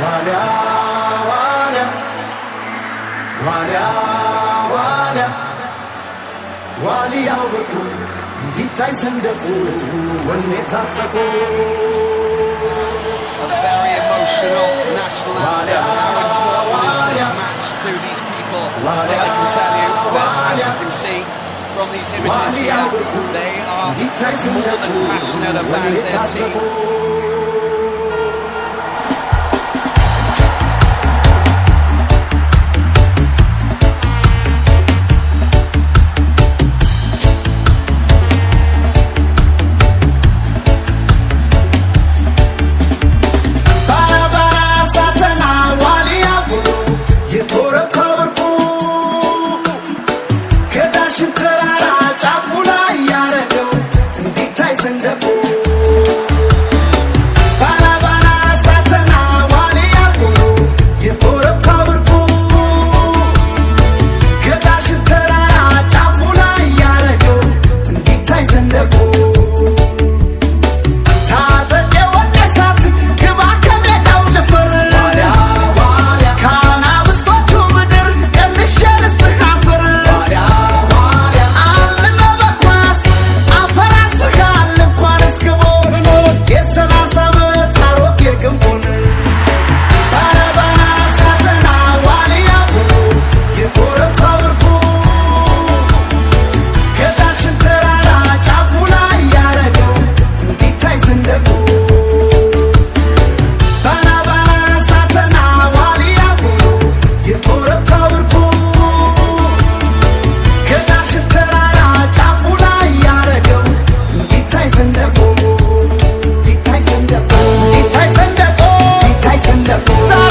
ዋልያ ዋልያ ዋልያ ዋልያ ዋልያው ብቁ እንዲታይ ሰንደቁ ወኔ ታጠቁ A very emotional national anthem. How important is this match to these people? Well, I can tell you that, as you can see from these images here, they are more than passionate about their team. Sandefo